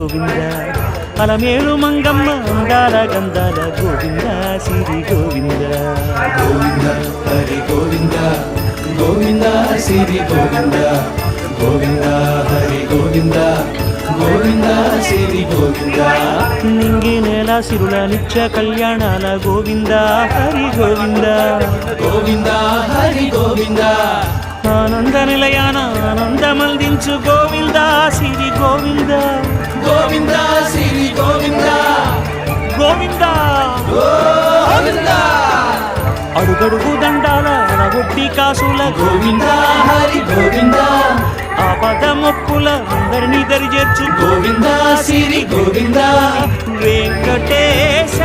గోవింద అలమేలు మంగమ్మ అందాల గంధాల గోవింద సిరి గోవింద గోవింద హరి గోవింద గోవింద సిరి గోవింద గోవింద హరి గోవింద గోవింద సిరి గోవింద నింగి నేల సిరుల నిత్య కళ్యాణాల గోవింద హరి గోవింద గోవింద హరి గోవింద ఆనంద నిలయాన ఆనందమందించు గోవింద సిరి గోవింద గోవింద సిరి గోవింద గోవింద గోవింద అడుగడుగు దండాల ఒడ్డి కాసుల గోవింద హరి గోవింద ఆపద మొక్కుల అందరినీ దరి చేర్చు గోవింద సిరి గోవింద వెంకటేశ